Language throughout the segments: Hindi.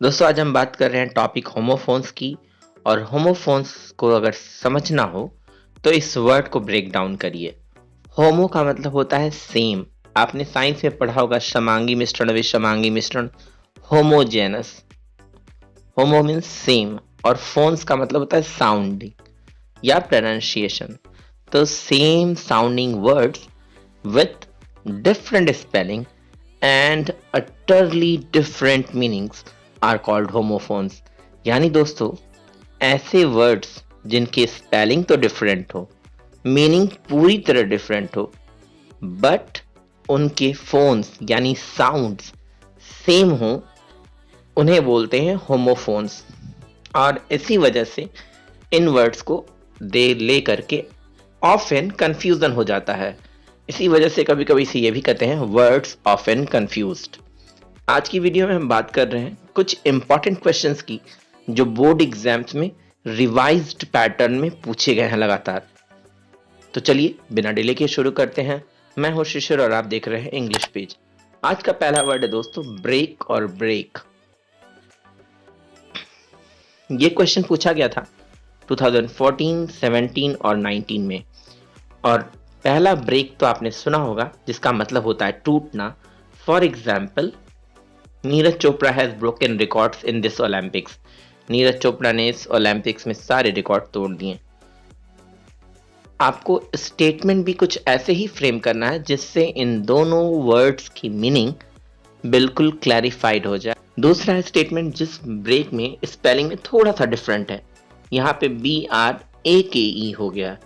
दोस्तों आज हम बात कर रहे हैं टॉपिक होमोफोन्स की। और होमोफोन्स को अगर समझना हो तो इस वर्ड को ब्रेक डाउन करिए। होमो का मतलब होता है सेम। आपने साइंस में पढ़ा होगा समांगी मिश्रण विषमांगी मिश्रण। होमोजेनस, होमो मीन्स सेम, और फोन्स का मतलब होता है साउंडिंग या प्रोनाउंसिएशन। तो same sounding words with different spelling and utterly different meanings are called homophones। यानी दोस्तों ऐसे वर्ड्स जिनके स्पेलिंग तो डिफरेंट हो, मीनिंग पूरी तरह डिफरेंट हो, बट उनके फोन्स यानी साउंड्स सेम हो, उन्हें बोलते हैं होमोफोन्स। और इसी वजह से इन वर्ड्स को दे ले करके ऑफन कंफ्यूजन हो जाता है। इसी वजह से कभी कभी इसे ये भी कहते हैं वर्ड्स ऑफन कंफ्यूज्ड। आज की वीडियो में हम बात कर रहे हैं कुछ इंपॉर्टेंट क्वेश्चंस की जो बोर्ड एग्जाम्स में रिवाइज्ड पैटर्न में पूछे गए हैं लगातार। तो चलिए बिना डिले के शुरू करते हैं। मैं हूं शिशिर और आप देख रहे हैं इंग्लिश पेज। आज का पहला वर्ड है दोस्तों ब्रेक और ब्रेक। ये क्वेश्चन पूछा गया था 2014, 17 और 19 में। और पहला ब्रेक तो आपने सुना होगा जिसका मतलब होता है टूटना। For example, Neeraj Chopra has broken records in this Olympics. Neeraj Chopra ने इस ओलंपिक्स में सारे रिकॉर्ड तोड़ दिए। आपको स्टेटमेंट भी कुछ ऐसे ही फ्रेम करना है जिससे इन दोनों वर्ड्स की मीनिंग बिल्कुल क्लैरिफाइड हो जाए। दूसरा है स्टेटमेंट जिस ब्रेक में स्पेलिंग में थोड़ा सा डिफरेंट है। यहाँ पे BRAKE हो गया,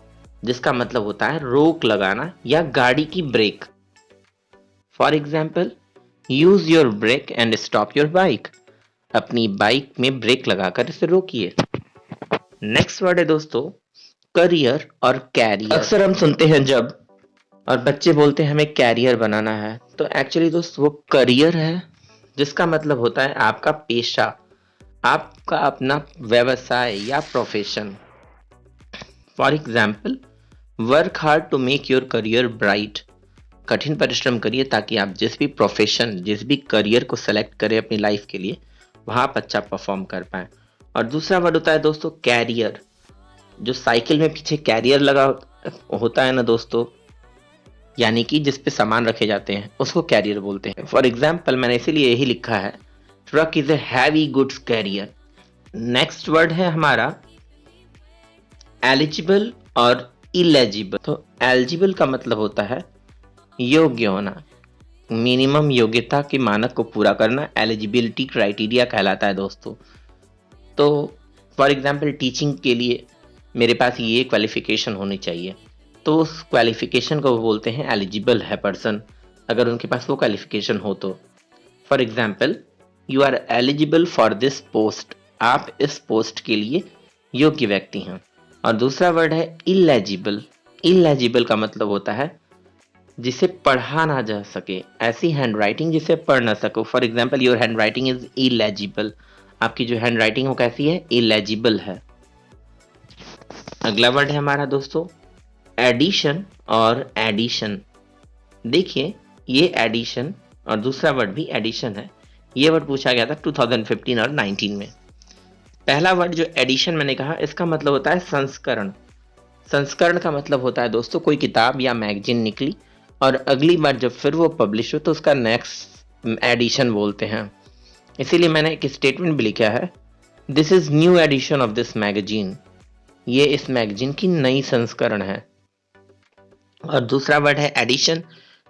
जिसका मतलब होता है रोक लगाना या गाड़ी की brake. For example, use your brake and stop your bike. अपनी बाइक में ब्रेक लगाकर इसे रोकिए। नेक्स्ट वर्ड है दोस्तों करियर और कैरियर। अक्सर हम सुनते हैं जब और बच्चे बोलते हैं हमें कैरियर बनाना है, तो एक्चुअली दोस्त वो करियर है जिसका मतलब होता है आपका पेशा, आपका अपना व्यवसाय या profession. For example, work hard to make your career bright. कठिन परिश्रम करिए ताकि आप जिस भी प्रोफेशन, जिस भी करियर को सेलेक्ट करें अपनी लाइफ के लिए, वहां आप अच्छा परफॉर्म कर पाए। और दूसरा वर्ड होता है दोस्तों कैरियर। जो साइकिल में पीछे कैरियर लगा होता है ना दोस्तों, यानी कि जिस पे सामान रखे जाते हैं, उसको कैरियर बोलते हैं। फॉर एग्जाम्पल, मैंने इसीलिए यही लिखा है truck is a heavy goods carrier. Next word है हमारा एलिजिबल और इलेजिबल। तो एलिजिबल का मतलब होता है योग्य होना, मिनिमम योग्यता के मानक को पूरा करना एलिजिबिलिटी क्राइटेरिया कहलाता है दोस्तों। तो फॉर एग्जांपल, टीचिंग के लिए मेरे पास ये क्वालिफिकेशन होनी चाहिए, तो उस क्वालिफिकेशन को वो बोलते हैं एलिजिबल है पर्सन, अगर उनके पास वो क्वालिफिकेशन हो तो। For example, you are eligible for this post. आप इस पोस्ट के लिए योग्य व्यक्ति हैं। और दूसरा वर्ड है इलेजिबल। इलेजिबल का मतलब होता है जिसे पढ़ा ना जा सके, ऐसी हैंड राइटिंग जिसे पढ़ ना सको। For example, your hand writing is illegible. आपकी जो हैंड राइटिंग हो कैसी है, इलेजिबल है। अगला वर्ड है हमारा दोस्तों एडिशन और एडिशन। देखिए, ये एडिशन और दूसरा वर्ड भी एडिशन है। ये वर्ड पूछा गया था 2015 और 19 में। पहला वर्ड जो एडिशन मैंने कहा, इसका मतलब होता है संस्करण। संस्करण का मतलब होता है दोस्तों कोई किताब या मैगजीन निकली और अगली बार जब फिर वो पब्लिश हो तो उसका नेक्स्ट एडिशन बोलते हैं। इसीलिए मैंने एक स्टेटमेंट भी लिखा है, this is new edition of this magazine. ये इस मैगजीन की नई संस्करण है। और दूसरा वर्ड है एडिशन।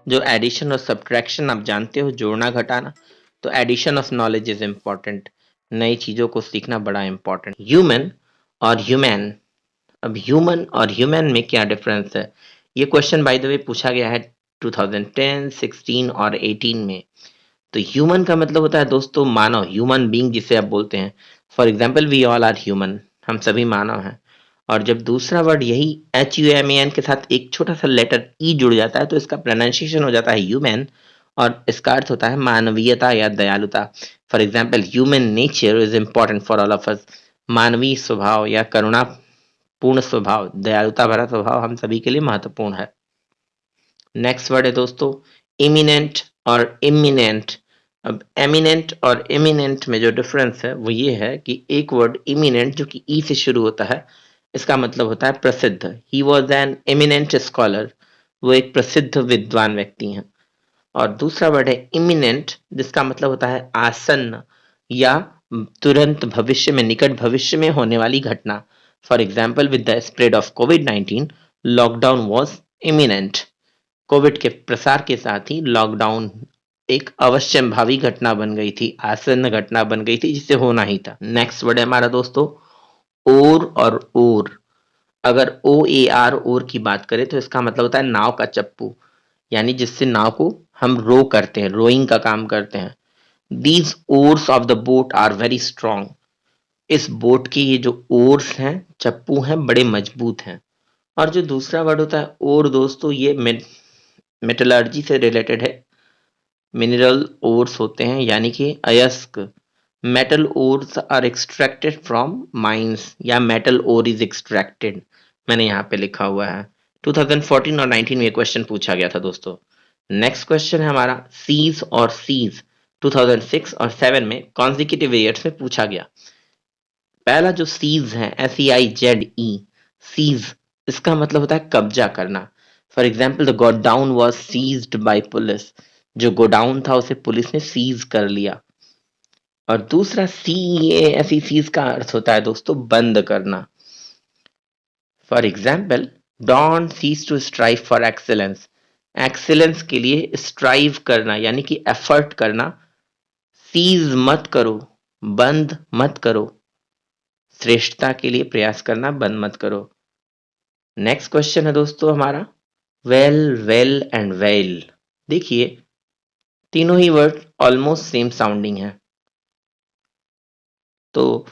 जो एडिशन और सब्ट्रैक्शन आप जानते हो, जोड़ना घटाना, तो addition of knowledge is important. नई चीजों को सीखना बड़ा इंपॉर्टेंट। ह्यूमन और ह्यूमैन। अब ह्यूमन और ह्यूमन में क्या डिफरेंस है, ये क्वेश्चन बाय द वे पूछा गया है 2010, 16 और 18 में। तो ह्यूमन का मतलब होता है दोस्तों मानव, ह्यूमन बीइंग जिसे आप बोलते हैं। For example, we all are human. हम सभी मानव हैं। और जब दूसरा वर्ड यही HUMAN के साथ एक छोटा सा लेटर ई जुड़ जाता है तो इसका प्रोनाउंसिएशन हो जाता है ह्यूमन, और इसका अर्थ होता है मानवीयता या दयालुता। For example, human nature is important for all of us. मानवीय स्वभाव या करुणा पूर्ण स्वभाव, दयालुता भरा स्वभाव हम सभी के लिए महत्वपूर्ण है। नेक्स्ट वर्ड है दोस्तों इमिनेंट और इमिनेंट। अब एमिनेंट और इमिनेंट में जो डिफरेंस है वो ये है कि एक वर्ड इमिनेंट जो कि ई से शुरू होता है, इसका मतलब होता है प्रसिद्ध। He was an eminent scholar, वो एक प्रसिद्ध विद्वान व्यक्ति हैं। और दूसरा वर्ड है इमिनेंट, जिसका मतलब होता है आसन्न या तुरंत भविष्य में, निकट भविष्य में होने वाली घटना। For example, with the spread of कोविड-19 लॉकडाउन वॉज इमिनेंट। कोविड के प्रसार के साथ ही लॉकडाउन एक अवश्यंभावी घटना बन गई थी, आसन्न घटना बन गई थी, जिसे होना ही था। नेक्स्ट वर्ड है हमारा दोस्तों ओर। अगर ओर की बात करें तो इसका मतलब होता है नाव का चप्पू, यानी जिससे नाव को हम रो करते हैं, रोइंग का काम करते हैं। These oars of the boat are very strong. इस बोट के ये जो ओर्स हैं, चप्पू हैं, बड़े मजबूत हैं। और जो दूसरा वर्ड होता है ओर दोस्तों, ये मेटलर्जी से रिलेटेड है। मिनरल ओर्स होते हैं, यानी कि अयस्क। Metal ores are extracted from mines, या मेटल ओर इज एक्सट्रैक्टेड, मैंने यहाँ पे लिखा हुआ है। 2014 और 19 में क्वेश्चन पूछा गया था दोस्तों। नेक्स्ट क्वेश्चन है हमारा सीज और सीज। 2006 और 7 में कॉन्जिक्यूटिव ईयर्स में पूछा गया। पहला जो सीज है, SEIZE, सीज, इसका मतलब होता है कब्जा करना। For example, the godown was seized by police. जो गोडाउन था उसे पुलिस ने सीज कर लिया। और दूसरा CASE का अर्थ होता है दोस्तों बंद करना। For example, don't cease to strive for excellence. Excellence के लिए स्ट्राइव करना, यानी कि एफर्ट करना। सीज मत करो, बंद मत करो। श्रेष्ठता के लिए प्रयास करना, बंद मत करो। नेक्स्ट क्वेश्चन है दोस्तों हमारा वेल, वेल एंड वेल। देखिए, तीनों ही वर्ड ऑलमोस्ट सेम साउंडिंग है। तो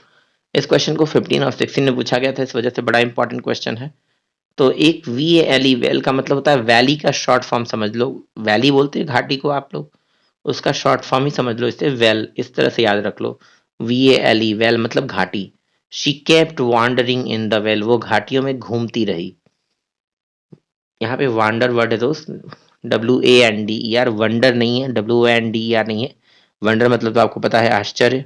इस क्वेश्चन को 15 और 16 में पूछा गया था, इस वजह से बड़ा इंपॉर्टेंट क्वेश्चन है। तो एक VALE, वेल का मतलब होता है वैली का शॉर्ट फॉर्म समझ लो। वैली बोलते हैं घाटी को आप लोग, उसका शॉर्ट फॉर्म ही समझ लो इसे वेल, इस तरह से याद रख लो। VALE, वेल मतलब घाटी। She kept wandering in the vale, वो घाटियों में घूमती रही। यहाँ पे वांडर वर्ड है दोस्त, WANDER, वंडर नहीं है, WANDER नहीं है। वंडर मतलब तो आपको पता है आश्चर्य,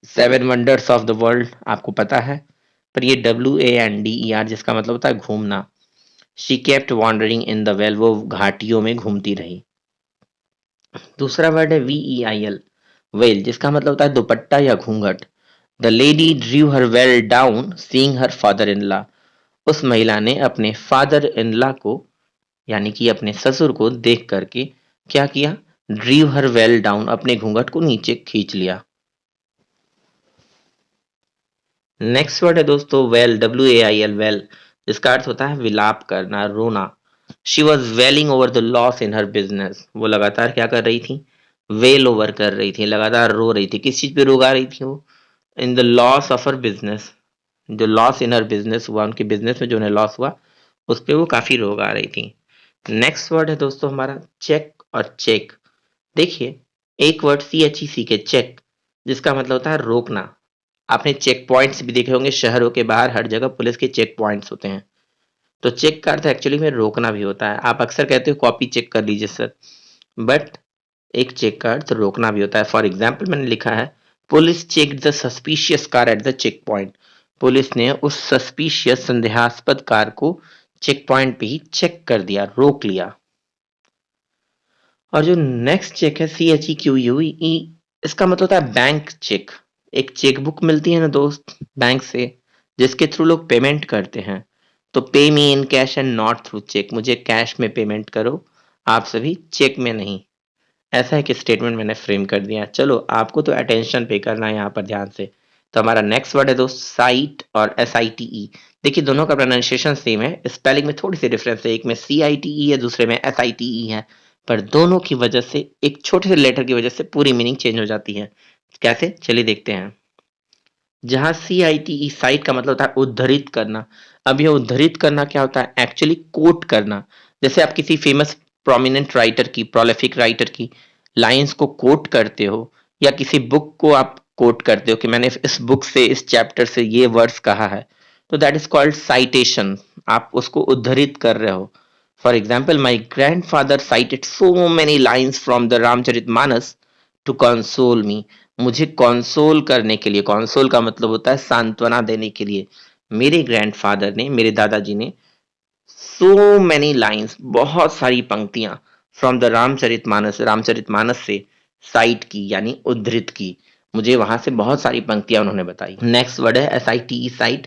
7 वंडर्स ऑफ द वर्ल्ड आपको पता है। पर ये WANDER जिसका मतलब होता है घूमना। She kept wandering in the vale, वो घाटियों में घूमती रही। दूसरा वर्ड है VEIL, वेल, जिसका मतलब होता है दुपट्टा या घूंघट। The lady Drew her well down seeing her father in law. उस महिला ने अपने फादर इन लॉ को, यानी कि अपने ससुर को देख करके क्या किया, ड्रीव हर वेल डाउन, अपने घूंघट को नीचे खींच लिया। नेक्स्ट वर्ड है दोस्तों वेल, WAIL, वेल, जिसका अर्थ होता है विलाप करना, रोना। She was wailing over the loss in her business, वो लगातार क्या कर रही थी, वेल ओवर कर रही थी, लगातार रो रही थी। किस चीज पे रोगा रही थी वो, in the loss of her business. जो लॉस इन हर बिजनेस हुआ, उनके बिजनेस में जो उन्हें लॉस हुआ, उस पर वो काफी रोगा रही थी। नेक्स्ट वर्ड है दोस्तों हमारा चेक और चेक। देखिए, एक वर्ड CHEC के चेक, जिसका मतलब होता है रोकना। आपने चेक पॉइंट्स भी देखे होंगे, शहरों के बाहर हर जगह पुलिस के चेक पॉइंट्स होते हैं। तो चेक का अर्थ एक्चुअली में रोकना भी होता है। आप अक्सर कहते हो कॉपी चेक कर लीजिए सर, बट एक चेक का अर्थ रोकना भी होता है। फॉर एग्जाम्पल, मैंने लिखा है police check the suspicious car at the check point. Police ने उस सस्पिशियस, संदेहास्पद कार को चेक पॉइंट पे ही चेक कर दिया, रोक लिया। और जो नेक्स्ट चेक है CHEQUE, इसका मतलब होता है बैंक चेक। एक चेक बुक मिलती है ना दोस्त बैंक से, जिसके थ्रू लोग पेमेंट करते हैं। तो pay me in cash and not through cheque, मुझे कैश में पेमेंट करो, आप सभी चेक में नहीं। ऐसा एक स्टेटमेंट मैंने फ्रेम कर दिया। चलो, आपको तो अटेंशन पे करना है यहाँ पर ध्यान से। तो हमारा नेक्स्ट वर्ड है दोस्त साइट और SITE। देखिए, दोनों का प्रोनाउंसिएशन सेम है, स्पेलिंग में थोड़ी सी डिफरेंस है, एक में CITE है, दूसरे में SITE है। पर दोनों की वजह से, एक छोटे से लेटर की वजह से पूरी मीनिंग चेंज हो जाती है। कैसे, चलिए देखते हैं। जहां CITE, साइट का मतलब होता है उद्धृत करना। अब यह उद्धृत करना क्या होता है, एक्चुअली कोट करना। जैसे आप किसी फेमस प्रोमिनेंट राइटर की, प्रोलिफिक राइटर की लाइंस को कोट करते हो, या किसी बुक को आप कोट करते हो कि मैंने इस बुक से, इस चैप्टर से ये वर्ड्स कहा है, तो दैट इज कॉल्ड साइटेशन। आप उसको उद्धृत कर रहे हो। For example, my grandfather cited so many lines from the Ramcharitmanas to console me, मुझे कंसोल करने के लिए, कंसोल का मतलब होता है सांत्वना देने के लिए, मेरे ग्रैंडफादर ने, मेरे दादाजी ने सो मैनी लाइन्स, बहुत सारी पंक्तियां फ्रॉम द रामचरितमानस, रामचरितमानस से साइट की यानी उद्धृत की, मुझे वहां से बहुत सारी पंक्तियां उन्होंने बताई। नेक्स्ट वर्ड है SITE, साइट,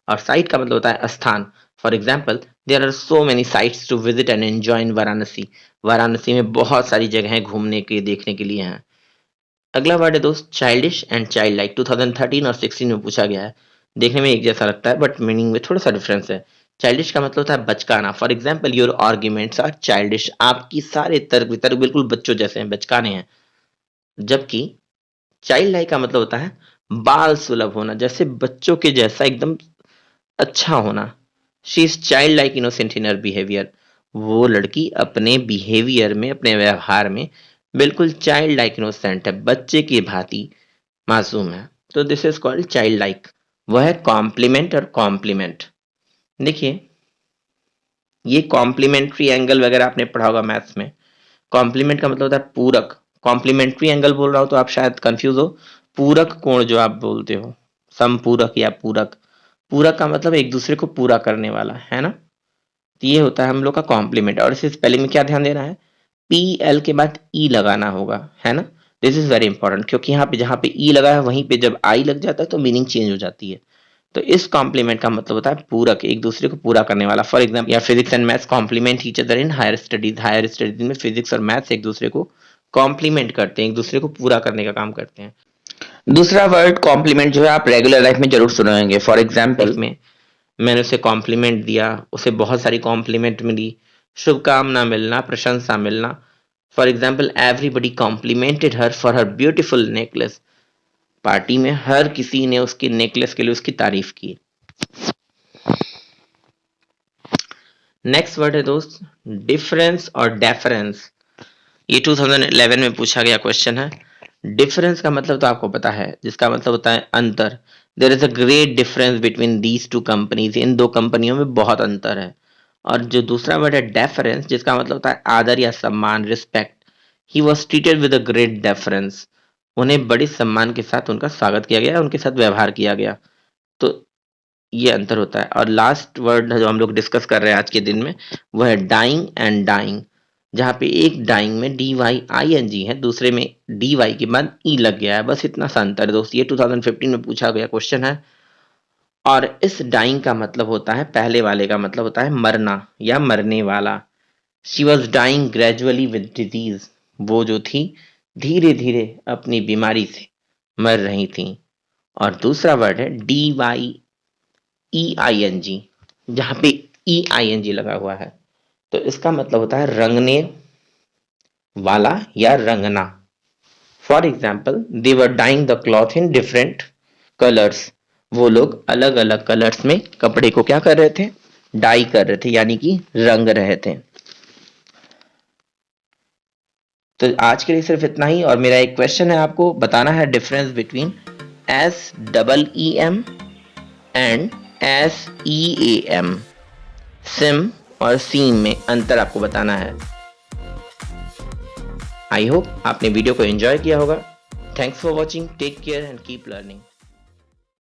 और साइट का मतलब होता है स्थान। For example, there are so many sites to visit and enjoy in Varanasi, Varanasi में बहुत सारी जगहें घूमने के, देखने के लिए हैं। अगला वर्ड है दोस्त चाइल्डिश एंड चाइल्ड लाइक, 2013 और 16 में पूछा गया है। देखने में एक जैसा लगता है बट मीनिंग में थोड़ा सा डिफरेंस है। चाइल्डिश का मतलब होता है बचकाना। For example, your arguments are childish, आपकी सारे तर्क वितर्क बिल्कुल बच्चों जैसे हैं, बचकाने हैं। जबकि चाइल्ड लाइक का मतलब होता है बाल सुलभ होना, जैसे बच्चों के जैसा एकदम अच्छा होना। She is child like innocent in her behaviour, वो लड़की अपने बिहेवियर में, अपने व्यवहार में बिल्कुल चाइल्ड लाइक इनोसेंट है, बच्चे की भांति मासूम है। तो this is called child like. वह है कॉम्प्लीमेंट और कॉम्प्लीमेंट। देखिए, ये कॉम्प्लीमेंट्री एंगल वगैरह आपने पढ़ा होगा मैथ्स में। कॉम्प्लीमेंट का मतलब होता है पूरक, कॉम्प्लीमेंट्री एंगल बोल रहा हूं तो आप शायद कंफ्यूज हो। पूरक कोण जो आप बोलते हो, समपूरक या पूरक, पूरक का मतलब एक दूसरे को पूरा करने वाला, है ना। तो ये होता है हम लोग का कॉम्प्लीमेंट। और इसे स्पेलिंग में क्या ध्यान देना है, PL के बाद ई लगाना होगा, है ना। दिस इज वेरी इंपॉर्टेंट, क्योंकि यहाँ पे जहाँ पे ई लगा है वहीं पे जब आई लग जाता है तो मीनिंग चेंज हो जाती है। तो इस कॉम्प्लीमेंट का मतलब होता है पूरक, एक दूसरे को पूरा करने वाला। फॉर एग्जाम्पल, या physics and maths complement each other in higher studies, higher studies में फिजिक्स और मैथ्स एक दूसरे को कॉम्प्लीमेंट करते हैं, एक दूसरे को पूरा करने का काम करते हैं। दूसरा वर्ड कॉम्प्लीमेंट जो है आप रेगुलर लाइफ में जरूर सुने होंगे। फॉर एग्जाम्पल, में मैंने उसे कॉम्प्लीमेंट दिया, उसे बहुत सारी कॉम्प्लीमेंट मिली, शुभकामना मिलना, प्रशंसा मिलना। For example, everybody complimented her for her beautiful necklace, party में हर किसी ने उसके नेकलेस के लिए उसकी तारीफ की। नेक्स्ट वर्ड है दोस्त डिफरेंस और डेफरेंस। ये 2011 में पूछा गया क्वेश्चन है। डिफरेंस का मतलब तो आपको पता है, जिसका मतलब होता है अंतर। There is a great difference between these two companies, इन दो कंपनियों में बहुत अंतर है। और जो दूसरा वर्ड है डेफरेंस, जिसका मतलब होता है आदर या सम्मान, respect. He was treated with a great deference, उन्हें बड़े सम्मान के साथ उनका स्वागत किया गया, उनके साथ व्यवहार किया गया। तो ये अंतर होता है। और लास्ट वर्ड जो हम लोग डिस्कस कर रहे हैं आज के दिन में, वो है डाइंग एंड डाइंग, जहाँ पे एक डाइंग में DYING है, दूसरे में DY के बाद ई लग गया है, बस इतना सा अंतर है दोस्त। ये 2015 में पूछा गया क्वेश्चन है। और इस डाइंग का मतलब होता है, पहले वाले का मतलब होता है मरना या मरने वाला। She was dying gradually with disease, वो जो थी धीरे धीरे अपनी बीमारी से मर रही थी। और दूसरा वर्ड है DYEING, जहाँ पे EING लगा हुआ है, तो इसका मतलब होता है रंगने वाला या रंगना। For example, they were dyeing the cloth in different colours, वो लोग अलग अलग कलर्स में कपड़े को क्या कर रहे थे, डाई कर रहे थे, यानी कि रंग रहे थे। तो आज के लिए सिर्फ इतना ही। और मेरा एक क्वेश्चन है, आपको बताना है difference between SEEM and SEAM, seem और सीम में अंतर आपको बताना है। आई होप आपने वीडियो को एंजॉय किया होगा। Thanks for watching, take care and keep learning.